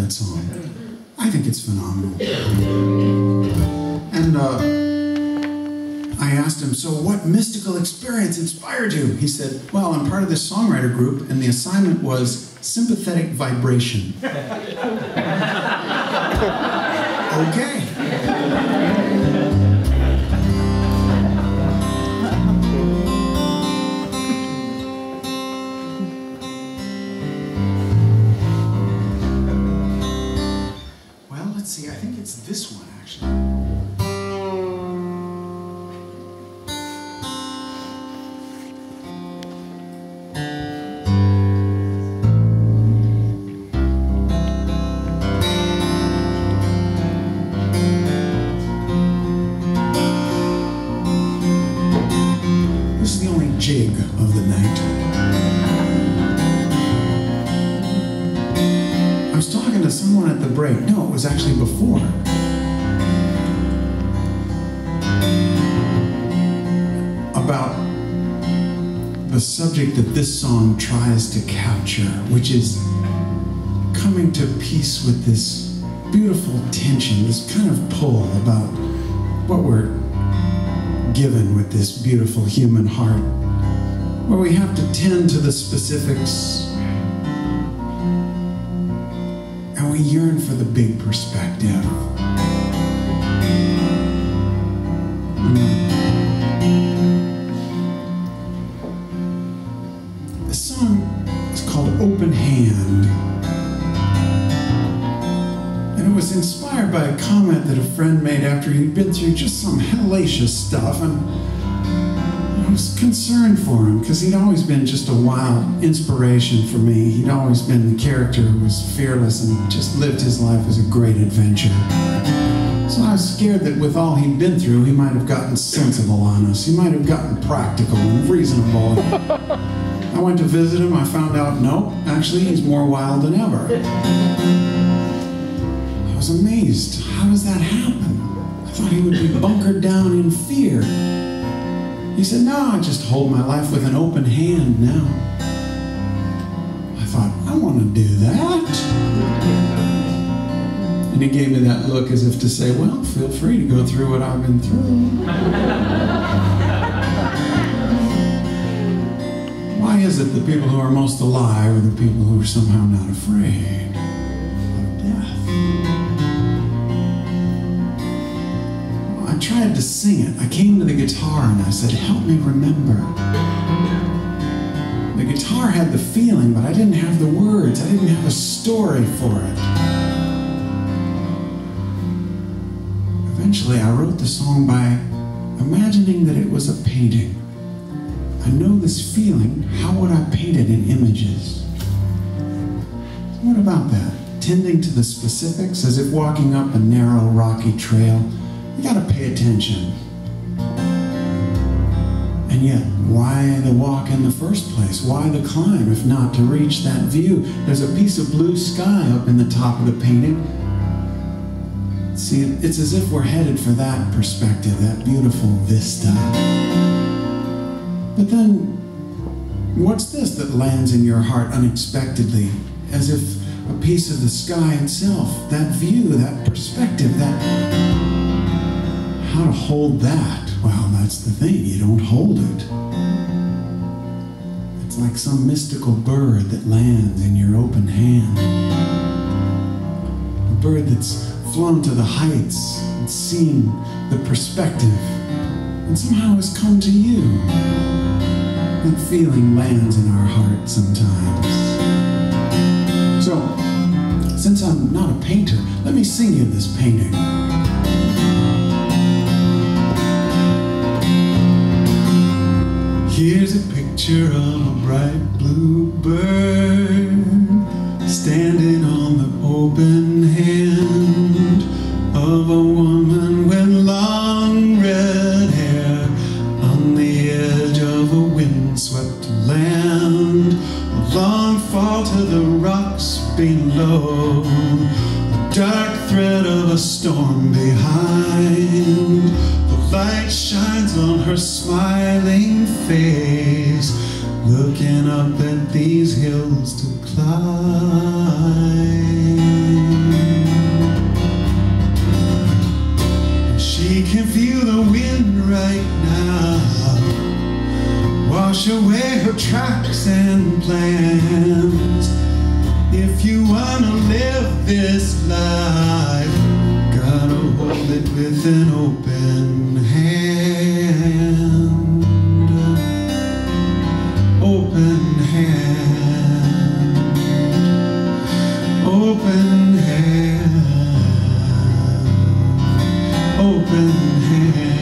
that song. I think it's phenomenal. And I asked him, so what mystical experience inspired you? He said, well, I'm part of this songwriter group, and the assignment was sympathetic vibration. Okay. Well, let's see, I think it's this one, actually. Jig of the night. I was talking to someone at the break. No, it was actually before. About the subject that this song tries to capture, which is coming to peace with this beautiful tension, this kind of pull about what we're given with this beautiful human heart, where we have to tend to the specifics and we yearn for the big perspective. The song is called Open Hand, and it was inspired by a comment that a friend made after he'd been through just some hellacious stuff, and I was concerned for him because he'd always been just a wild inspiration for me. He'd always been the character who was fearless and just lived his life as a great adventure. So I was scared that with all he'd been through, he might have gotten sensible on us. He might have gotten practical and reasonable. I went to visit him. I found out, no, actually, he's more wild than ever. I was amazed. How does that happen? I thought he would be bunkered down in fear. He said, no, I just hold my life with an open hand now. I thought, I want to do that. And he gave me that look as if to say, well, feel free to go through what I've been through. Why is it the people who are most alive are the people who are somehow not afraid of death? I tried to sing it. I came to the guitar and I said, help me remember. The guitar had the feeling, but I didn't have the words. I didn't have a story for it. Eventually, I wrote the song by imagining that it was a painting. I know this feeling. How would I paint it in images? What about that? Tending to the specifics, as if walking up a narrow, rocky trail. You gotta pay attention. And yet, why the walk in the first place? Why the climb, if not to reach that view? There's a piece of blue sky up in the top of the painting. See, it's as if we're headed for that perspective, that beautiful vista. But then, what's this that lands in your heart unexpectedly? As if a piece of the sky itself, that view, that perspective, that... How to hold that? Well, that's the thing, you don't hold it. It's like some mystical bird that lands in your open hand. A bird that's flown to the heights and seen the perspective and somehow has come to you. That feeling lands in our hearts sometimes. So, since I'm not a painter, let me sing you this painting. Here's a picture of a bright blue bird standing on the open hand of a woman with long red hair on the edge of a windswept land. A long fall to the rocks below, a dark thread of a storm behind. The light shines on her smiling face, looking up at these hills to climb. tracks and plans. If you wanna live this life, gotta hold it with an open hand. Open hand. Open hand. Open hand.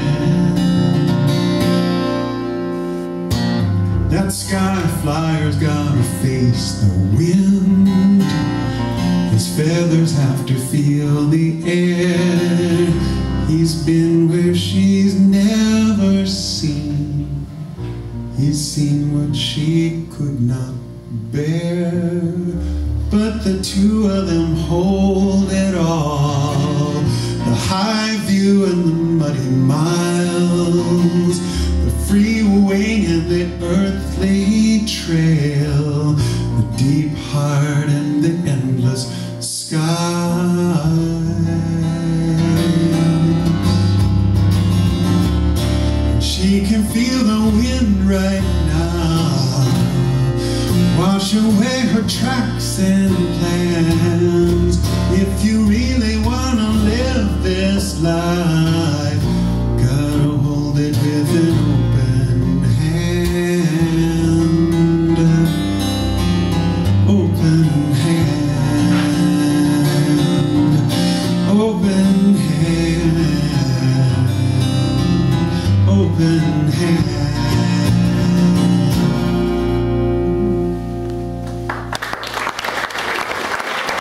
That sky flyer's gotta face the wind. His feathers have to feel the air. He's been where she's never seen. He's seen what she could not bear. But the two of them hold